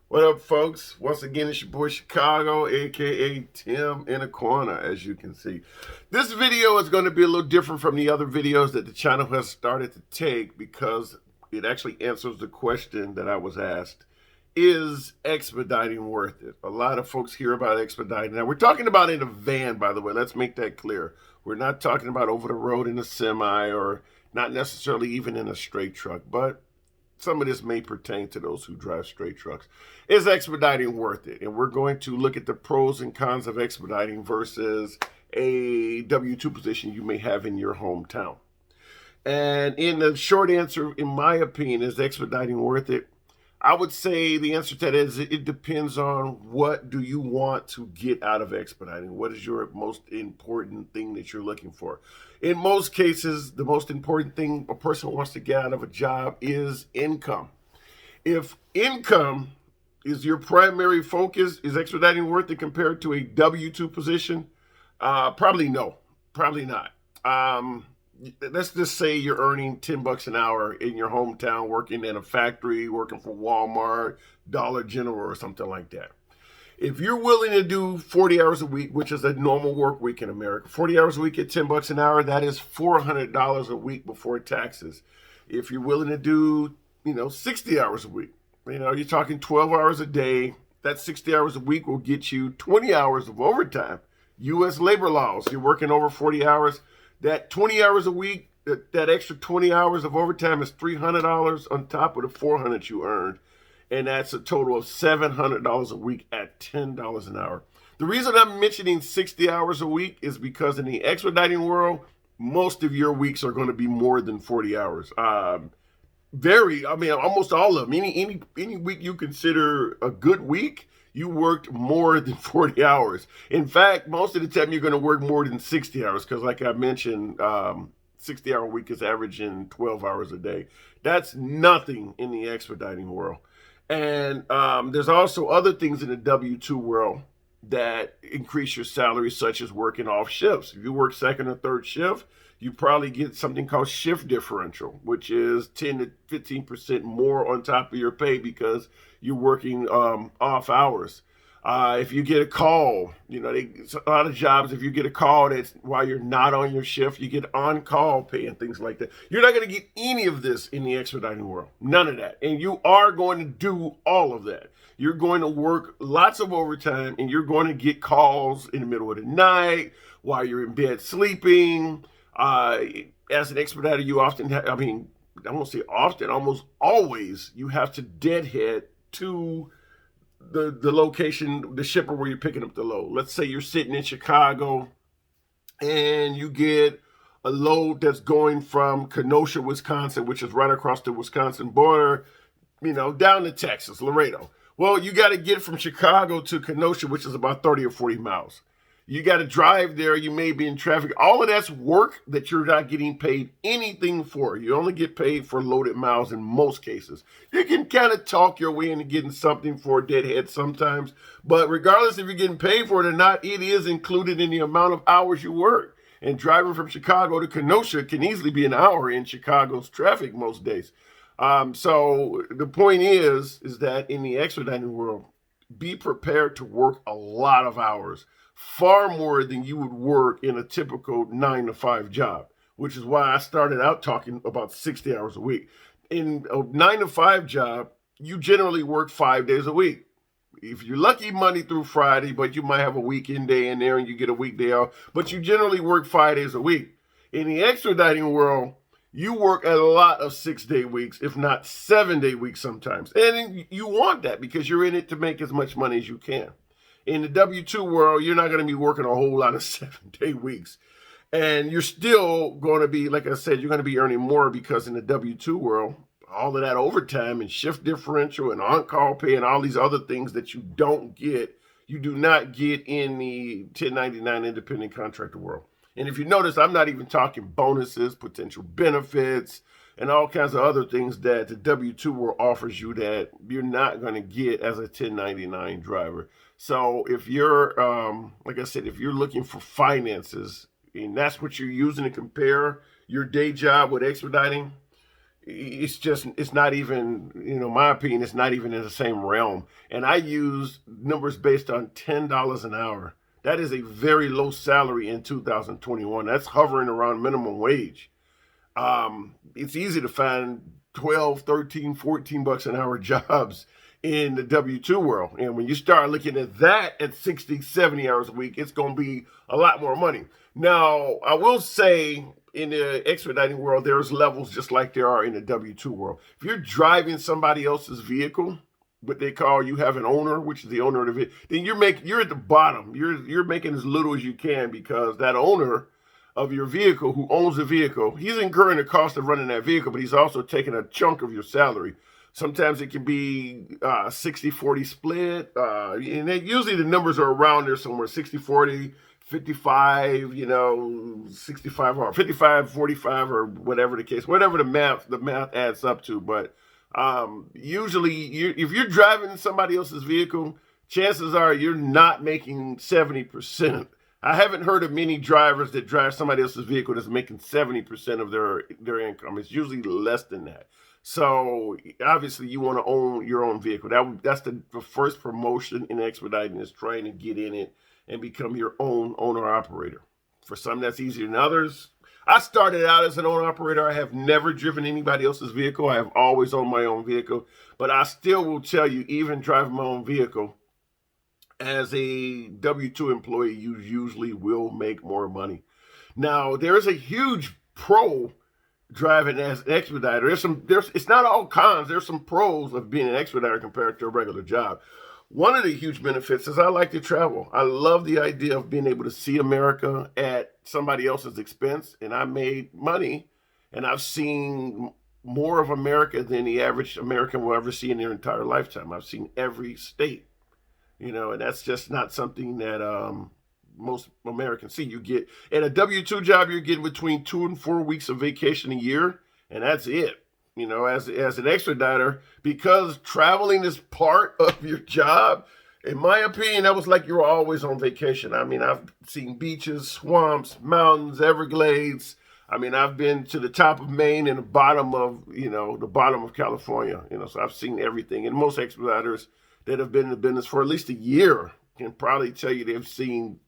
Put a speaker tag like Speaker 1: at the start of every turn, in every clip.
Speaker 1: What up, folks? Once again, it's your boy Chicago, aka Tim in a corner, as you can see. This video is going to be a little different from the other videos that the channel has started to take because it actually answers the question that I was asked. Is expediting worth it? A lot of folks hear about expediting. Now, we're talking about in a van, by the way. Let's make that clear. We're not talking about over the road in a semi or not necessarily even in a straight truck, but some of this may pertain to those who drive straight trucks. Is expediting worth it? And we're going to look at the pros and cons of expediting versus a W-2 position you may have in your hometown. And in the short answer, in my opinion, is expediting worth it? I would say the answer to that is it depends on what do you want to get out of expediting. What is your most important thing that you're looking for? In most cases, the most important thing a person wants to get out of a job is income. If income is your primary focus, is expediting worth it compared to a W-2 position? Probably no, probably not. Let's just say you're earning $10 an hour in your hometown, working in a factory, working for Walmart, Dollar General, or something like that. If you're willing to do 40 hours a week, which is a normal work week in America, 40 hours a week at $10 an hour, that is $400 a week before taxes. If you're willing to do, 60 hours a week, you're talking 12 hours a day, that 60 hours a week will get you 20 hours of overtime. U.S. labor laws, you're working over 40 hours, that 20 hours a week, that extra 20 hours of overtime is $300 on top of the $400 you earned. And that's a total of $700 a week at $10 an hour. The reason I'm mentioning 60 hours a week is because in the expediting world, most of your weeks are going to be more than 40 hours. Almost all of them. Any week you consider a good week, you worked more than 40 hours. In fact, most of the time you're going to work more than 60 hours because, like I mentioned, 60-hour week is averaging 12 hours a day. That's nothing in the expediting world. And there's also other things in the W-2 world that increase your salary, such as working off shifts. If you work second or third shift, you probably get something called shift differential, which is 10 to 15% more on top of your pay because you're working off hours. If you get a call, a lot of jobs, if you get a call that's while you're not on your shift, you get on-call pay and things like that. You're not going to get any of this in the expediting world. None of that. And you are going to do all of that. You're going to work lots of overtime, and you're going to get calls in the middle of the night while you're in bed sleeping. As an expediter, you often have, I won't say often, almost always, you have to deadhead to the location, the shipper where you're picking up the load. Let's say you're sitting in Chicago and you get a load that's going from Kenosha, Wisconsin, which is right across the Wisconsin border, down to Texas, Laredo. Well, you got to get from Chicago to Kenosha, which is about 30 or 40 miles. You got to drive there. You may be in traffic. All of that's work that you're not getting paid anything for. You only get paid for loaded miles in most cases. You can kind of talk your way into getting something for a deadhead sometimes. But regardless if you're getting paid for it or not, it is included in the amount of hours you work. And driving from Chicago to Kenosha can easily be an hour in Chicago's traffic most days. So the point is that in the expediting world, be prepared to work a lot of hours, far more than you would work in a typical 9-to-5 job, which is why I started out talking about 60 hours a week. In a 9-to-5 job, you generally work 5 days a week. If you're lucky, Monday through Friday, but you might have a weekend day in there and you get a weekday off, but you generally work 5 days a week. In the expediting world, you work a lot of 6-day weeks, if not 7-day weeks sometimes. And you want that because you're in it to make as much money as you can. In the W-2 world, you're not going to be working a whole lot of 7-day weeks. And you're still going to be, like I said, you're going to be earning more because in the W-2 world, all of that overtime and shift differential and on-call pay and all these other things that you do not get in the 1099 independent contractor world. And if you notice, I'm not even talking bonuses, potential benefits, and all kinds of other things that the W-2 world offers you that you're not going to get as a 1099 driver. So if you're, like I said, if you're looking for finances, and that's what you're using to compare your day job with expediting, it's not even, my opinion, it's not even in the same realm. And I use numbers based on $10 an hour. That is a very low salary in 2021. That's hovering around minimum wage. It's easy to find 12, 13, 14 bucks an hour jobs in the W-2 world. And when you start looking at that at 60, 70 hours a week, it's going to be a lot more money. Now, I will say in the expediting world, there's levels just like there are in the W-2 world. If you're driving somebody else's vehicle, what they call you have an owner, which is the owner of the vehicle, then you're at the bottom. You're making as little as you can, because that owner of your vehicle, who owns the vehicle, he's incurring the cost of running that vehicle, but he's also taking a chunk of your salary. Sometimes it can be 60-40 split. And usually the numbers are around there somewhere, 60-40, 55, 65 or 55, 45, or whatever the case, whatever the math adds up to. But usually if you're driving somebody else's vehicle, chances are you're not making 70%. I haven't heard of many drivers that drive somebody else's vehicle that's making 70% of their income. It's usually less than that. So obviously you want to own your own vehicle. That's the first promotion in expediting, is trying to get in it and become your own owner operator. For some, that's easier than others. I started out as an owner operator. I have never driven anybody else's vehicle. I have always owned my own vehicle. But I still will tell you, even driving my own vehicle, as a W-2 employee, you usually will make more money. Now, there's a huge pro driving as an expediter. It's not all cons. There's some pros of being an expediter compared to a regular job. One of the huge benefits is I like to travel. I love the idea of being able to see America at somebody else's expense, and I made money, and I've seen more of America than the average American will ever see in their entire lifetime. I've seen every state. And that's just not something that most Americans see. You get at a W-2 job, you're getting between 2 and 4 weeks of vacation a year, and that's it. As an expediter, because traveling is part of your job, in my opinion, that was like you were always on vacation. I mean, I've seen beaches, swamps, mountains, Everglades. I mean, I've been to the top of Maine and the bottom of California. So I've seen everything. And most expediters that have been in the business for at least a year can probably tell you they've seen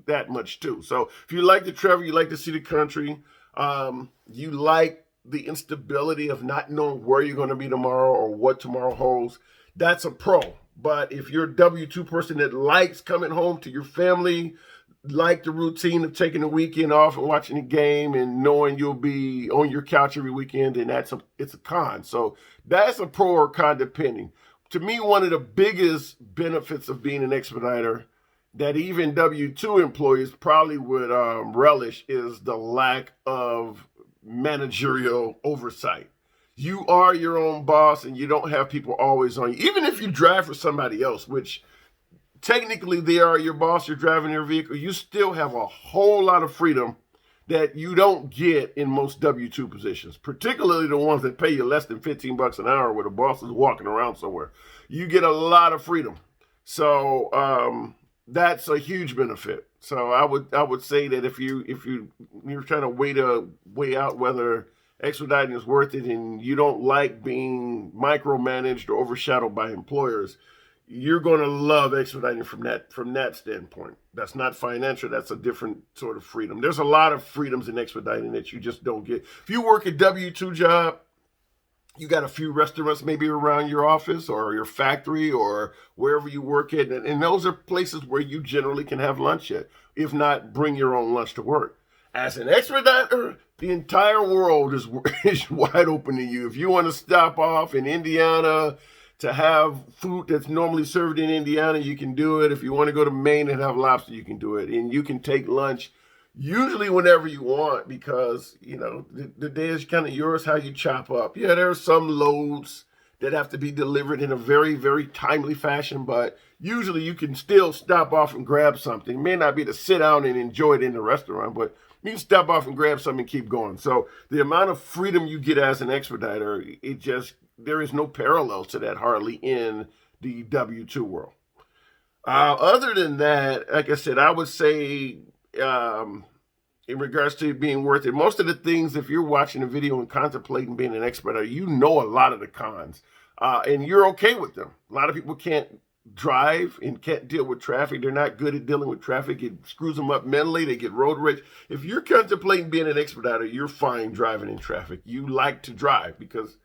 Speaker 1: that much too. So if you like to travel, you like to see the country, you like the instability of not knowing where you're going to be tomorrow or what tomorrow holds, that's a pro. But if you're a W-2 person that likes coming home to your family, like the routine of taking the weekend off and watching a game and knowing you'll be on your couch every weekend, then it's a con. So that's a pro or con depending. To me, one of the biggest benefits of being an expediter that even W-2 employees probably would relish is the lack of managerial oversight. You are your own boss, and you don't have people always on you. Even if you drive for somebody else, which technically they are your boss, you're driving their vehicle, you still have a whole lot of freedom that you don't get in most W-2 positions, particularly the ones that pay you less than 15 bucks an hour where the boss is walking around somewhere. You get a lot of freedom. So that's a huge benefit. So I would say that if you're trying to weigh out whether expediting is worth it and you don't like being micromanaged or overshadowed by employers, you're going to love expediting from that standpoint. That's not financial. That's a different sort of freedom. There's a lot of freedoms in expediting that you just don't get. If you work a W-2 job, you got a few restaurants maybe around your office or your factory or wherever you work at. And those are places where you generally can have lunch at. If not, bring your own lunch to work. As an expediter, the entire world is wide open to you. If you want to stop off in Indiana to have food that's normally served in Indiana, you can do it. If you want to go to Maine and have lobster, you can do it. And you can take lunch usually whenever you want, because, the day is kind of yours, how you chop up. Yeah, there are some loads that have to be delivered in a very, very timely fashion, but usually you can still stop off and grab something. It may not be to sit down and enjoy it in the restaurant, but you can stop off and grab something and keep going. So the amount of freedom you get as an expediter, there is no parallel to that hardly in the W-2 world. Other than that, like I said, I would say in regards to it being worth it, most of the things, if you're watching a video and contemplating being an expert, you know a lot of the cons, and you're okay with them. A lot of people can't drive and can't deal with traffic. They're not good at dealing with traffic. It screws them up mentally. They get road rage. If you're contemplating being an expediter, you're fine driving in traffic. You like to drive because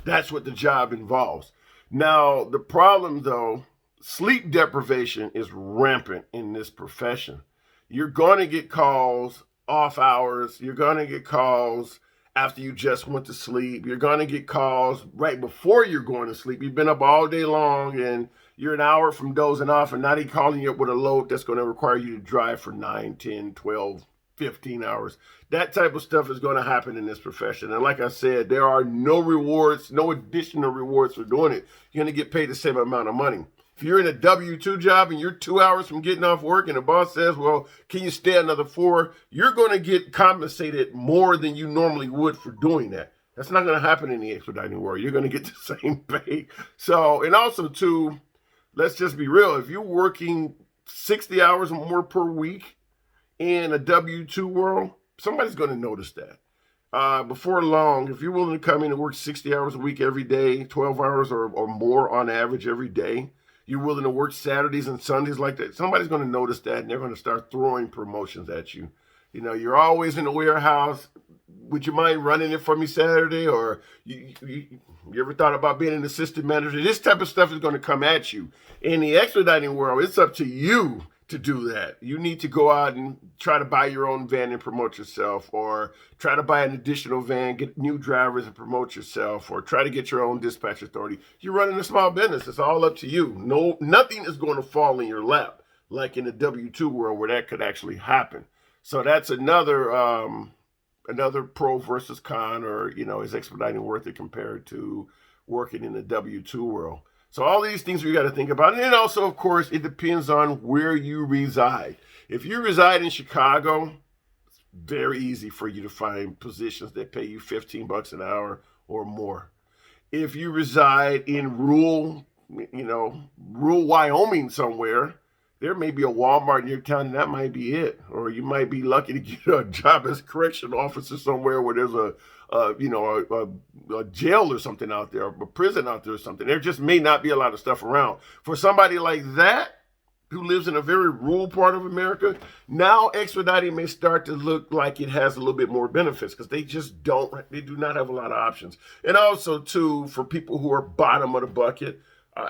Speaker 1: that's what the job involves. Now, the problem, though, sleep deprivation is rampant in this profession. You're going to get calls off hours. You're going to get calls after you just went to sleep. You're going to get calls right before you're going to sleep. You've been up all day long and you're an hour from dozing off, and now they're calling you up with a load that's going to require you to drive for 9, 10, 12, 15 hours. That type of stuff is going to happen in this profession. And like I said, there are no rewards, no additional rewards for doing it. You're going to get paid the same amount of money. If you're in a W-2 job and you're 2 hours from getting off work and the boss says, well, can you stay another 4? You're going to get compensated more than you normally would for doing that. That's not going to happen in the expediting world. You're going to get the same pay. So, and also too, let's just be real. If you're working 60 hours or more per week in a W-2 world, somebody's going to notice that. Before long, if you're willing to come in and work 60 hours a week every day, 12 hours or more on average every day, you're willing to work Saturdays and Sundays like that, somebody's going to notice that, and they're going to start throwing promotions at you. You know, you're always in the warehouse. Would you mind running it for me Saturday? Or you ever thought about being an assistant manager? This type of stuff is going to come at you. In the expediting world, it's up to you to do that. You need to go out and try to buy your own van and promote yourself, or try to buy an additional van, get new drivers and promote yourself, or try to get your own dispatch authority. You're running a small business. It's all up to you. No, nothing is going to fall in your lap like in the W-2 world where that could actually happen. So that's another pro versus con, or, you know, is expediting worth it compared to working in the W-2 world? So all these things we got to think about. And then also, of course, it depends on where you reside. If you reside in Chicago, it's very easy for you to find positions that pay you $15 an hour or more. If you reside in rural Wyoming somewhere, there may be a Walmart in your town, and that might be it. Or you might be lucky to get a job as a correction officer somewhere where there's a jail or something out there, a prison out there or something. There just may not be a lot of stuff around. For somebody like that, who lives in a very rural part of America, now expediting may start to look like it has a little bit more benefits because they do not have a lot of options. And also, too, for people who are bottom of the bucket,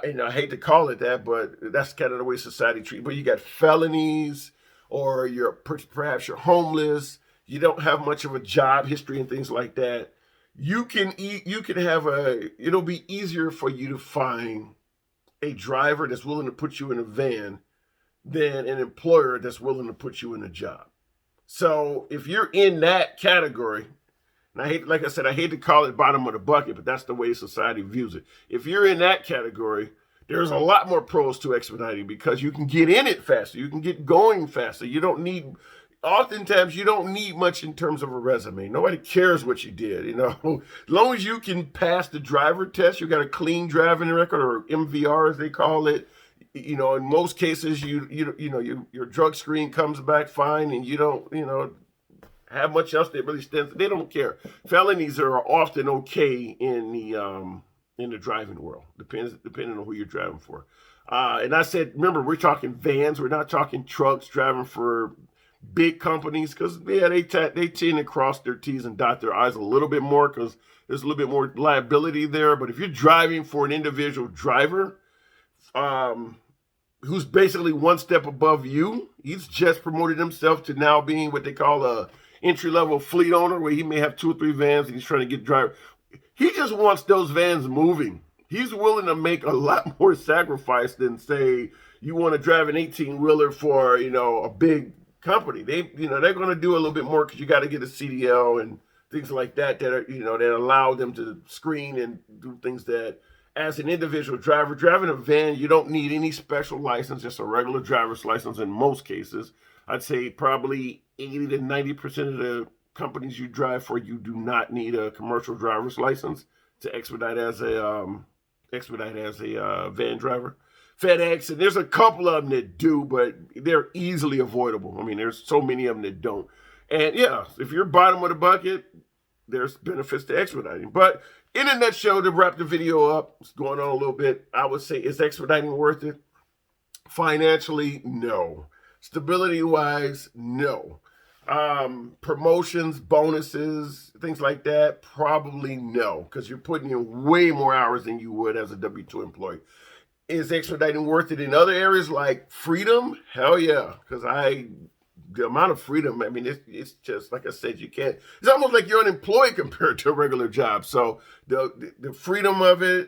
Speaker 1: and I hate to call it that, but that's kind of the way society treats. But you got felonies, or perhaps you're homeless. You don't have much of a job history and things like that. It'll be easier for you to find a driver that's willing to put you in a van than an employer that's willing to put you in a job. So if you're in that category, and I hate to call it bottom of the bucket, but that's the way society views it. If you're in that category, there's a lot more pros to expediting because you can get in it faster. You can get going faster. Oftentimes, you don't need much in terms of a resume. Nobody cares what you did, As long as you can pass the driver test, you got a clean driving record, or MVR as they call it. In most cases, your drug screen comes back fine, and you don't, have much else that really stands. They don't care. Felonies are often okay in the driving world, depending on who you're driving for. And I said, remember, we're talking vans. We're not talking trucks driving for big companies, because they tend to cross their T's and dot their I's a little bit more because there's a little bit more liability there. But if you're driving for an individual driver who's basically one step above you, he's just promoted himself to now being what they call a entry-level fleet owner, where he may have 2 or 3 vans and he's trying to get driver. He just wants those vans moving. He's willing to make a lot more sacrifice than, say, you want to drive an 18-wheeler for, a big company. They're going to do a little bit more because you got to get a CDL and things like that that allow them to screen and do things that, as an individual driver, driving a van, you don't need any special license, just a regular driver's license in most cases. I'd say probably 80 to 90% of the companies you drive for, you do not need a commercial driver's license to expedite as a van driver. FedEx, and there's a couple of them that do, but they're easily avoidable. I mean, there's so many of them that don't. And yeah, if you're bottom of the bucket, there's benefits to expediting. But in a nutshell, to wrap the video up, it's going on a little bit. I would say, is expediting worth it? Financially, no. Stability wise, no. Promotions, bonuses, things like that, probably no, because you're putting in way more hours than you would as a W-2 employee. Is expediting worth it in other areas like freedom? Hell yeah, because the amount of freedom, I mean, it's just like I said, you can't. It's almost like you're unemployed compared to a regular job. So the freedom of it,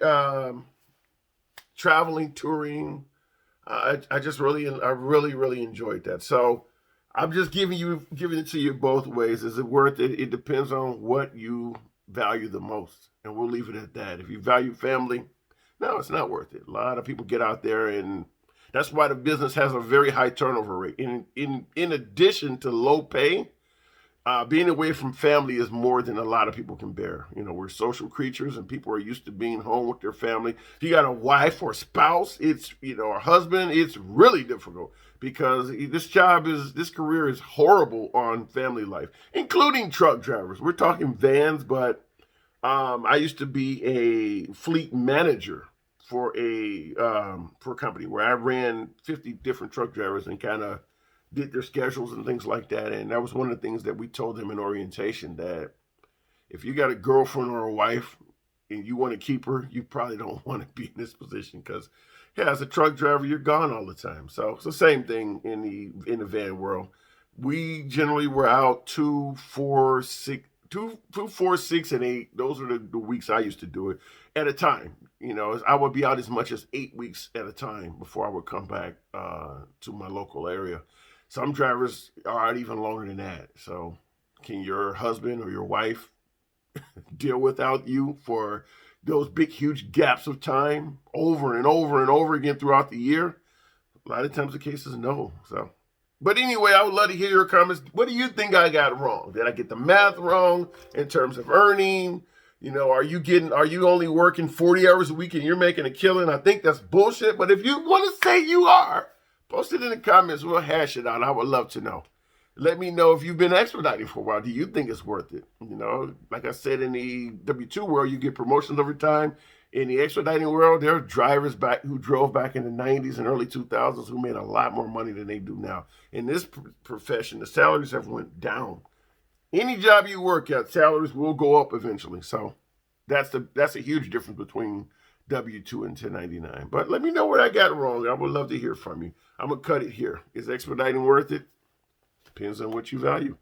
Speaker 1: traveling, touring, I really enjoyed that. So I'm just giving it to you both ways. Is it worth it? It depends on what you value the most, and we'll leave it at that. If you value family, no, it's not worth it. A lot of people get out there, and that's why the business has a very high turnover rate. In addition to low pay, being away from family is more than a lot of people can bear. You know, we're social creatures, and people are used to being home with their family. If you got a wife or spouse, it's a husband, it's really difficult because this career is horrible on family life, including truck drivers. We're talking vans, but I used to be a fleet manager for a company where I ran 50 different truck drivers and kind of did their schedules and things like that. And that was one of the things that we told them in orientation, that if you got a girlfriend or a wife and you want to keep her, you probably don't want to be in this position because, yeah, as a truck driver, you're gone all the time. So it's the same thing in the van world. We generally were out 2, 4, 6, 2, 4, 6, and 8. Those are the weeks I used to do it at a time. I would be out as much as 8 weeks at a time before I would come back to my local area. Some drivers are out even longer than that. So can your husband or your wife deal without you for those big, huge gaps of time over and over and over again throughout the year? A lot of times the case is no. So, but anyway, I would love to hear your comments. What do you think I got wrong? Did I get the math wrong in terms of earning? Are you only working 40 hours a week and you're making a killing? I think that's bullshit. But if you want to say you are, post it in the comments. We'll hash it out. I would love to know. Let me know if you've been expediting for a while. Do you think it's worth it? Like I said, in the W-2 world, you get promotions over time. In the expediting world, there are drivers who drove back in the 90s and early 2000s who made a lot more money than they do now. In this profession, the salaries have went down. Any job you work at, salaries will go up eventually. So that's a huge difference between W-2 and 1099. But let me know what I got wrong. I would love to hear from you. I'm going to cut it here. Is expediting worth it? Depends on what you value.